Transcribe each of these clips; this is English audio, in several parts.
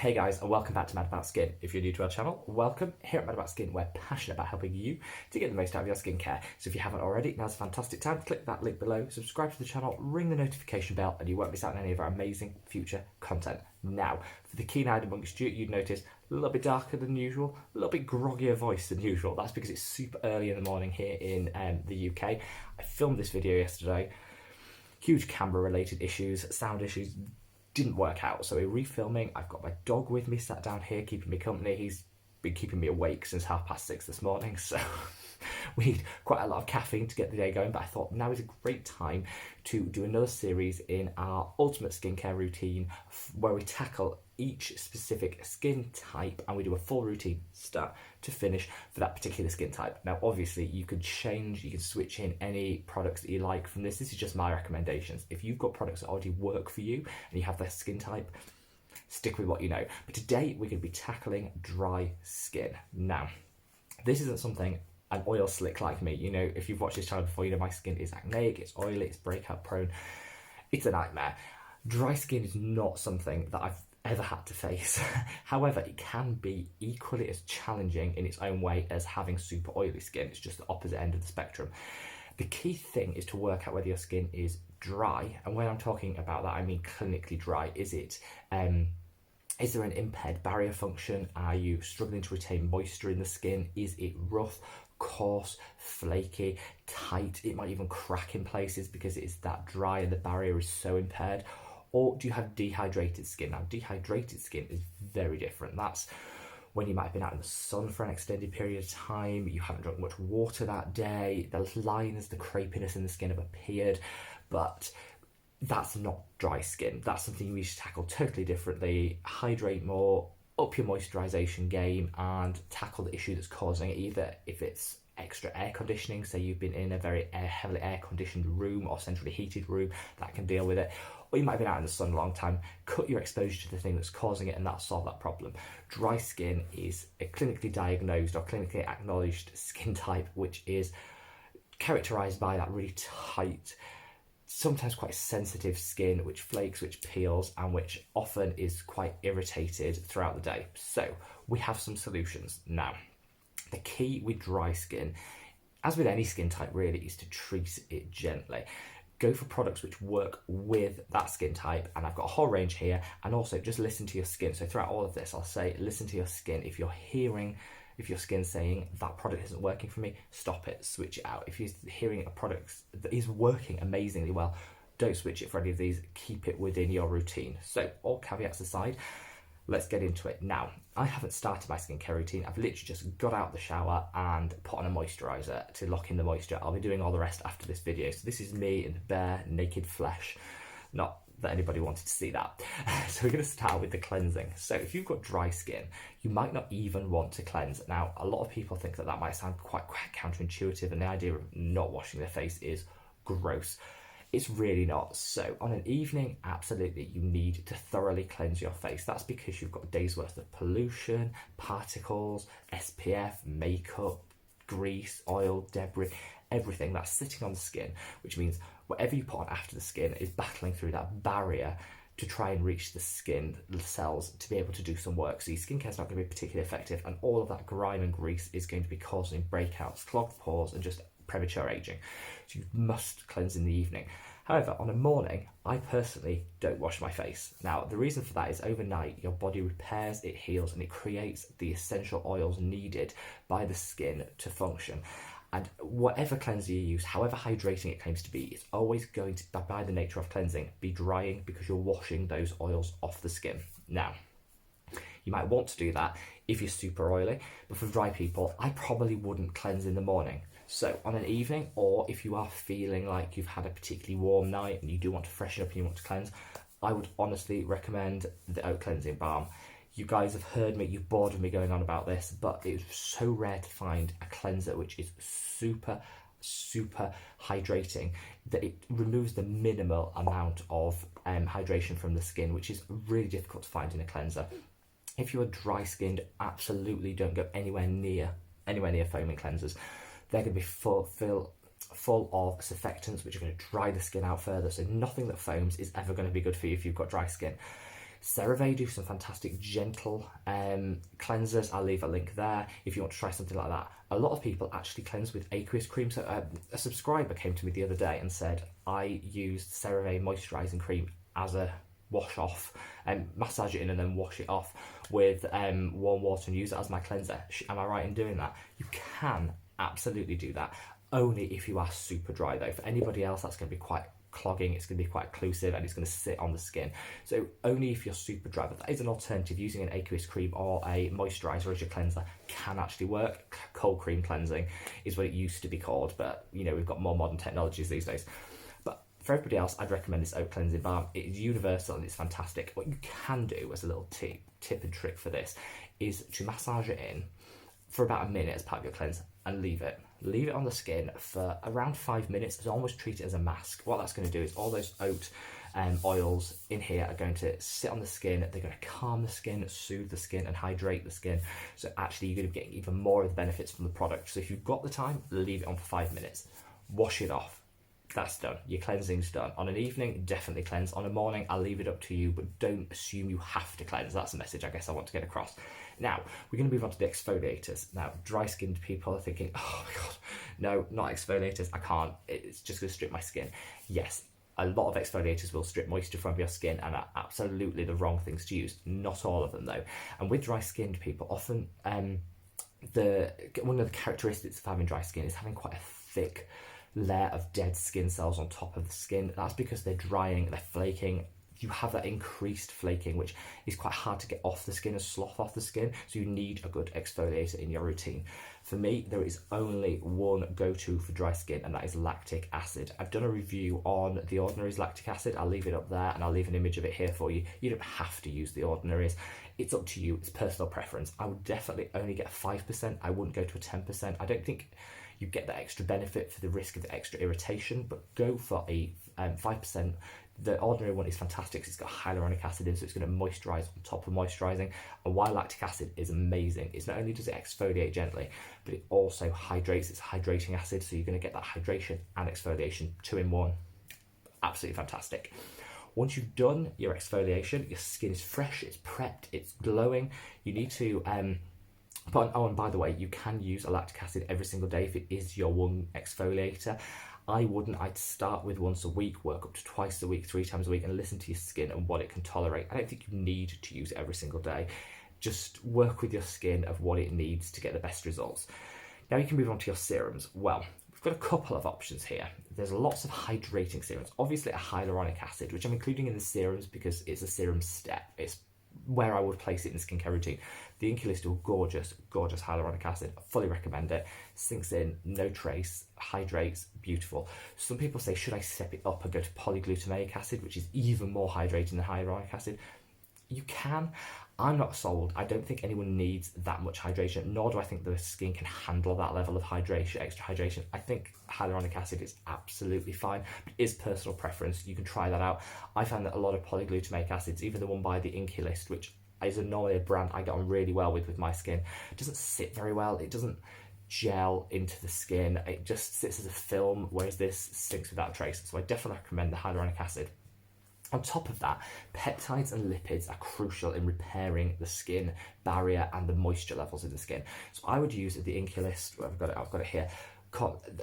Hey guys, and welcome back to Mad About Skin. If you're new to our channel, welcome. Here at Mad About Skin, we're passionate about helping you to get the most out of your skincare. So if you haven't already, now's a fantastic time to click that link below, subscribe to the channel, ring the notification bell, and you won't miss out on any of our amazing future content. Now, for the keen-eyed amongst you, you'd notice a little bit darker than usual, a little bit groggier voice than usual. That's because it's super early in the morning here in the UK. I filmed this video yesterday. Huge camera-related issues, sound issues, didn't work out, so we're refilming. I've got my dog with me, sat down here, keeping me company. He's been keeping me awake since 6:30 this morning, so we need quite a lot of caffeine to get the day going, but I thought now is a great time to do another series in our ultimate skincare routine where we tackle each specific skin type and we do a full routine start to finish for that particular skin type. Now obviously you can change, you can switch in any products that you like from this. This is just my recommendations. If you've got products that already work for you and you have that skin type, stick with what you know. But today we're going to be tackling dry skin. Now this isn't something an oil slick like me, you know, if you've watched this channel before, you know my skin is acneic, it's oily, it's breakout prone, it's a nightmare. Dry skin is not something that I've ever had to face. However, it can be equally as challenging in its own way as having super oily skin. It's just the opposite end of the spectrum. The key thing is to work out whether your skin is dry, and when I'm talking about that I mean clinically dry. Is there an impaired barrier function? Are you struggling to retain moisture in the skin? Is it rough, coarse, flaky, tight? It might even crack in places because it is that dry and the barrier is so impaired. Or do you have dehydrated skin? Now, dehydrated skin is very different. That's when you might have been out in the sun for an extended period of time, you haven't drunk much water that day, the lines, the crepiness in the skin have appeared, but that's not dry skin. That's something you need to tackle totally differently. Hydrate more, up your moisturization game, and tackle the issue that's causing it, either if it's extra air conditioning, say you've been in a very heavily air conditioned room or centrally heated room, that can deal with it. Or you might have been out in the sun a long time, cut your exposure to the thing that's causing it and that'll solve that problem. Dry skin is a clinically diagnosed or clinically acknowledged skin type, which is characterized by that really tight, sometimes quite sensitive skin, which flakes, which peels, and which often is quite irritated throughout the day. So we have some solutions. Now, the key with dry skin, as with any skin type really, is to treat it gently. Go for products which work with that skin type, and I've got a whole range here. And also just listen to your skin. So throughout all of this, I'll say listen to your skin. If you're hearing, if your skin's saying that product isn't working for me, stop it, switch it out. If you're hearing a product that is working amazingly well, don't switch it for any of these, keep it within your routine. So all caveats aside, let's get into it. Now, I haven't started my skincare routine. I've literally just got out the shower and put on a moisturiser to lock in the moisture. I'll be doing all the rest after this video. So this is me in the bare, naked flesh. Not that anybody wanted to see that. So we're going to start with the cleansing. So if you've got dry skin, you might not even want to cleanse. Now, a lot of people think that that might sound quite counterintuitive, and the idea of not washing their face is gross. It's really not. So on an evening, absolutely, you need to thoroughly cleanse your face. That's because you've got a day's worth of pollution, particles, SPF, makeup, grease, oil, debris, everything that's sitting on the skin, which means whatever you put on after the skin is battling through that barrier to try and reach the skin cells to be able to do some work. So your skincare is not going to be particularly effective, and all of that grime and grease is going to be causing breakouts, clogged pores, and just premature aging. So you must cleanse in the evening. However, on a morning, I personally don't wash my face. Now, the reason for that is overnight, your body repairs, it heals, and it creates the essential oils needed by the skin to function. And whatever cleanser you use, however hydrating it claims to be, it's always going to, by the nature of cleansing, be drying because you're washing those oils off the skin. Now, you might want to do that if you're super oily, but for dry people, I probably wouldn't cleanse in the morning. So on an evening, or if you are feeling like you've had a particularly warm night and you do want to freshen up and you want to cleanse, I would honestly recommend the oat cleansing balm. You guys have heard me, you're bored of me going on about this, but it's so rare to find a cleanser which is super hydrating that it removes the minimal amount of hydration from the skin, which is really difficult to find in a cleanser. If you are dry skinned, absolutely don't go anywhere near foaming cleansers. They're going to be full of surfactants which are going to dry the skin out further. So nothing that foams is ever going to be good for you if you've got dry skin. CeraVe do some fantastic gentle cleansers. I'll leave a link there if you want to try something like that. A lot of people actually cleanse with aqueous cream. So a subscriber came to me the other day and said, I used CeraVe moisturising cream as a wash off and massage it in and then wash it off with warm water and use it as my cleanser. Am I right in doing that? You can absolutely do that, only if you are super dry though. For anybody else, that's going to be quite clogging, it's going to be quite occlusive, and it's going to sit on the skin. So only if you're super dry. But that is an alternative. Using an aqueous cream or a moisturizer as your cleanser can actually work. Cold cream cleansing is what it used to be called, but you know, we've got more modern technologies these days. But for everybody else, I'd recommend this oat cleansing balm. It's universal and it's fantastic. What you can do as a little tip and trick for this is to massage it in for about a minute as part of your cleanse and leave it on the skin for around 5 minutes. So almost treat it as a mask. What that's going to do is all those oat oils in here are going to sit on the skin. They're going to calm the skin, soothe the skin, and hydrate the skin. So actually you're going to be getting even more of the benefits from the product. So if you've got the time, leave it on for 5 minutes, wash it off. That's done. Your cleansing's done. On an evening, definitely cleanse. On a morning, I'll leave it up to you, but don't assume you have to cleanse. That's the message I guess I want to get across. Now, we're going to move on to the exfoliators. Now, dry-skinned people are thinking, oh my God, no, not exfoliators. I can't. It's just going to strip my skin. Yes, a lot of exfoliators will strip moisture from your skin and are absolutely the wrong things to use. Not all of them, though. And with dry-skinned people, often one of the characteristics of having dry skin is having quite a thick layer of dead skin cells on top of the skin. That's because they're drying, they're flaking. You have that increased flaking, which is quite hard to get off the skin and slough off the skin. So you need a good exfoliator in your routine. For me, there is only one go-to for dry skin, and that is lactic acid. I've done a review on the Ordinary's lactic acid. I'll leave it up there and I'll leave an image of it here for you. You don't have to use the Ordinary's. It's up to you. It's personal preference. I would definitely only get 5%. I wouldn't go to a 10%. I don't think you get that extra benefit for the risk of the extra irritation, but go for a 5%. The Ordinary one is fantastic. It's got hyaluronic acid in, so it's going to moisturise on top of moisturising. And why lactic acid is amazing is not only does it exfoliate gently, but it also hydrates. It's hydrating acid, so you're going to get that hydration and exfoliation 2 in 1. Absolutely fantastic. Once you've done your exfoliation, your skin is fresh, it's prepped, it's glowing. You need to oh, and by the way, you can use a lactic acid every single day if it is your one exfoliator. I wouldn't. I'd start with once a week, work up to twice a week, 3 times a week, and listen to your skin and what it can tolerate. I don't think you need to use it every single day. Just work with your skin of what it needs to get the best results. Now you can move on to your serums. Well, we've got a couple of options here. There's lots of hydrating serums. Obviously a hyaluronic acid, which I'm including in the serums because it's a serum step. It's where I would place it in the skincare routine. The Embryolisse do gorgeous hyaluronic acid. I fully recommend it. Sinks in, no trace, hydrates, beautiful. Some people say, should I step it up and go to polyglutamate acid, which is even more hydrating than hyaluronic acid? You can. I'm not sold. I don't think anyone needs that much hydration, nor do I think the skin can handle that level of hydration, extra hydration. I think hyaluronic acid is absolutely fine, but it is personal preference. You can try that out. I find that a lot of polyglutamate acids, even the one by the Embryolisse, which is normally a brand I get on really well with my skin, it doesn't sit very well. It doesn't gel into the skin. It just sits as a film, whereas this sinks without a trace. So I definitely recommend the hyaluronic acid. On top of that, peptides and lipids are crucial in repairing the skin barrier and the moisture levels in the skin. So I would use the Embryolisse. I've got it here.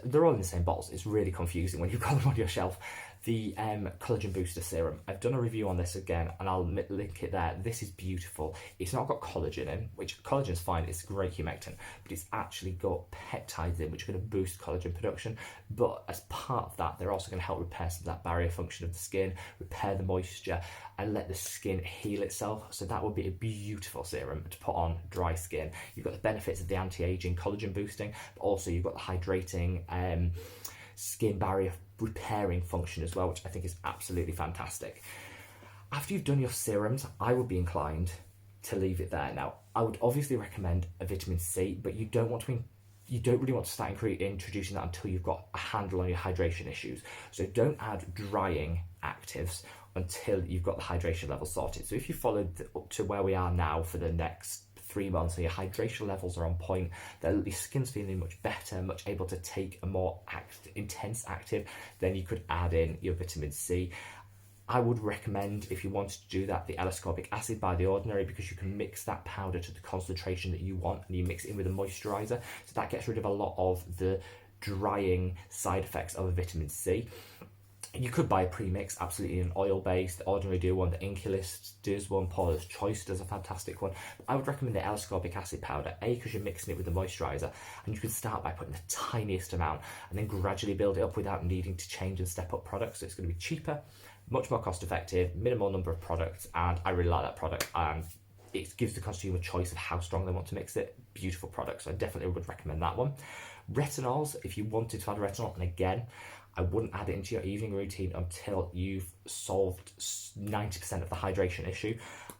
They're all in the same bottles. It's really confusing when you've got them on your shelf. The collagen booster serum. I've done a review on this again, and I'll link it there. This is beautiful. It's not got collagen in, which collagen is fine. It's great humectant, but it's actually got peptides in, which are going to boost collagen production. But as part of that, they're also going to help repair some of that barrier function of the skin, repair the moisture, and let the skin heal itself. So that would be a beautiful serum to put on dry skin. You've got the benefits of the anti-aging collagen boosting, but also you've got the hydrating skin barrier repairing function as well, which I think is absolutely fantastic. After you've done your serums, I would be inclined to leave it there. Now, I would obviously recommend a vitamin C, but you don't really want to start introducing that until you've got a handle on your hydration issues. So don't add drying actives until you've got the hydration level sorted. So if you followed up to where we are now for the next 3 months and your hydration levels are on point, the skin's feeling much better, much able to take a more intense active, then you could add in your vitamin C. I would recommend, if you wanted to do that, the L-ascorbic acid by The Ordinary, because you can mix that powder to the concentration that you want, and you mix it in with a moisturiser, so that gets rid of a lot of the drying side effects of a vitamin C. You could buy a premix, absolutely, an oil-based. The Ordinary do one, the Embryolisse does one, Paula's Choice does a fantastic one. But I would recommend the L-ascorbic acid powder, A, because you're mixing it with the moisturiser, and you can start by putting the tiniest amount and then gradually build it up without needing to change and step up products. So it's going to be cheaper, much more cost effective, minimal number of products, and I really like that product. And it gives the consumer choice of how strong they want to mix it. Beautiful product, so I definitely would recommend that one. Retinols, if you wanted to add retinol, and again, I wouldn't add it into your evening routine until you've solved 90% of the hydration issue.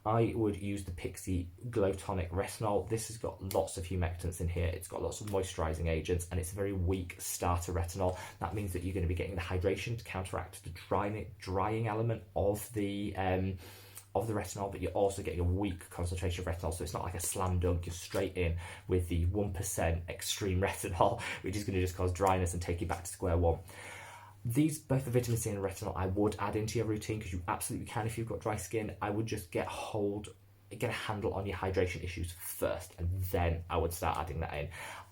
I would use the Pixi Glow Tonic Retinol. This has got lots of humectants in here. It's got lots of moisturising agents, and it's a very weak starter retinol. That means that you're going to be getting the hydration to counteract the drying element of the retinol, but you're also getting a weak concentration of retinol, so it's not like a slam dunk. You're straight in with the 1% extreme retinol, which is going to just cause dryness and take you back to square one. These, both the vitamin C and retinol, I would add into your routine, because you absolutely can if you've got dry skin. I would just get a handle on your hydration issues first, and then I would start adding that in.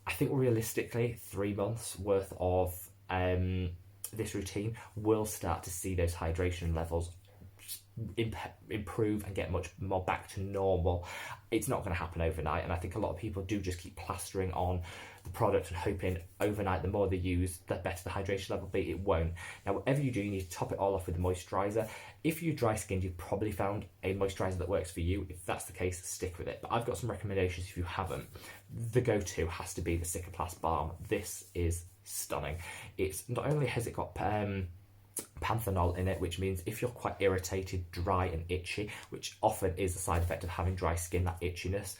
I think realistically, 3 months worth of this routine will start to see those hydration levels improve and get much more back to normal. It's not going to happen overnight, and I think a lot of people do just keep plastering on the product and hoping overnight the more they use, the better the hydration level will be. It won't. Now, whatever you do, you need to top it all off with a moisturiser. If you're dry skinned, you've probably found a moisturiser that works for you. If that's the case, stick with it. But I've got some recommendations if you haven't. The go-to has to be the cicaplast balm. This is stunning. It's not only has it got panthenol in it, which means if you're quite irritated, dry and itchy, which often is a side effect of having dry skin, that itchiness,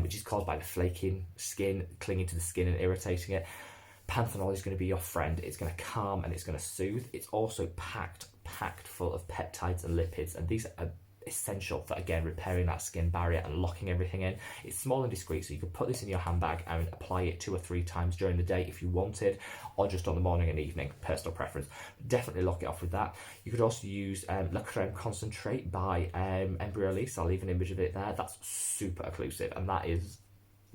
which is caused by the flaking skin, clinging to the skin and irritating it, panthenol is going to be your friend. It's going to calm and it's going to soothe. It's also packed full of peptides and lipids, and these are essential for, again, repairing that skin barrier and locking everything in. It's small and discreet, so you could put this in your handbag and apply it 2 or 3 times during the day if you wanted, or just on the morning and evening, personal preference. Definitely lock it off with that. You could also use La Creme Concentrate by Embryolisse. I'll leave an image of it there. That's super occlusive, and that is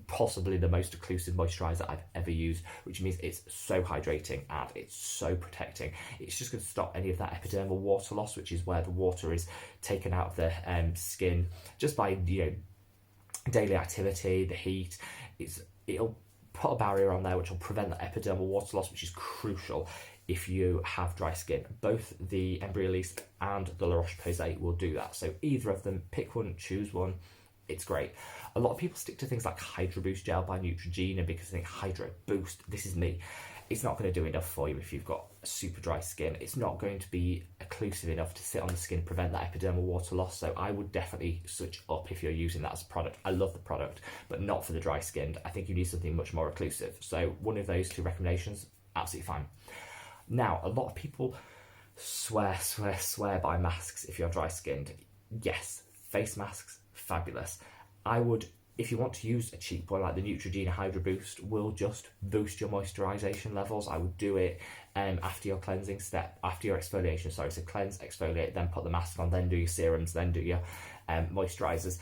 possibly the most occlusive moisturiser I've ever used, which means it's so hydrating and it's so protecting. It's just going to stop any of that epidermal water loss, which is where the water is taken out of the skin just by daily activity, the heat. It'll put a barrier on there which will prevent that epidermal water loss, which is crucial if you have dry skin. Both the Embryolisse and the La Roche Posay will do that. So either of them, pick one, choose one. It's great. A lot of people stick to things like Hydro Boost Gel by Neutrogena because they think Hydro Boost, this is me. It's not going to do enough for you if you've got super dry skin. It's not going to be occlusive enough to sit on the skin, prevent that epidermal water loss. So I would definitely switch up if you're using that as a product. I love the product, but not for the dry skinned. I think you need something much more occlusive. So one of those 2 recommendations, absolutely fine. Now, a lot of people swear by masks if you're dry skinned. Yes, face masks, fabulous. I would, if you want to use a cheap one like the Neutrogena Hydro Boost, will just boost your moisturisation levels. I would do it after your cleansing step, after your exfoliation, sorry. So cleanse, exfoliate, then put the mask on, then do your serums, then do your moisturisers.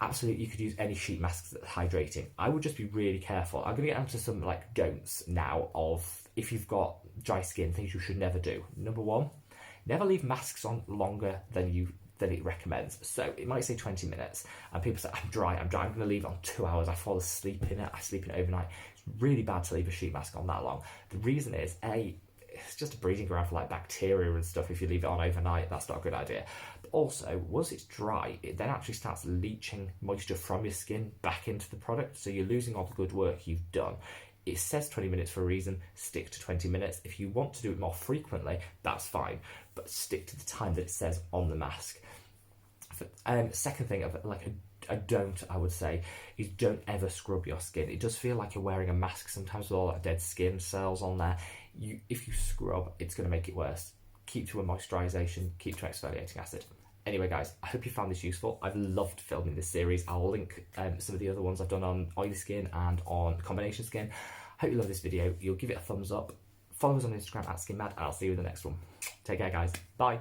Absolutely, you could use any sheet masks that are hydrating. I would just be really careful. I'm going to get onto some don'ts now of if you've got dry skin, things you should never do. Number 1, never leave masks on longer than it recommends. So it might say 20 minutes and people say, I'm dry, I'm going to leave it on 2 hours. I fall asleep in it, I sleep in it overnight. It's really bad to leave a sheet mask on that long. The reason is, A, it's just a breeding ground for bacteria and stuff. If you leave it on overnight, that's not a good idea. But also, once it's dry, it then actually starts leaching moisture from your skin back into the product, so you're losing all the good work you've done. It says 20 minutes for a reason. Stick to 20 minutes. If you want to do it more frequently, that's fine, but stick to the time that it says on the mask. Second thing, a don't, I would say, is don't ever scrub your skin. It does feel like you're wearing a mask sometimes with all that dead skin cells on there. If you scrub, it's going to make it worse. Keep to a moisturisation, keep to exfoliating acid. Anyway, guys, I hope you found this useful. I've loved filming this series. I'll link some of the other ones I've done on oily skin and on combination skin. Hope you love this video. You'll give it a thumbs up. Follow us on Instagram @SkinMad, and I'll see you in the next one. Take care, guys. Bye.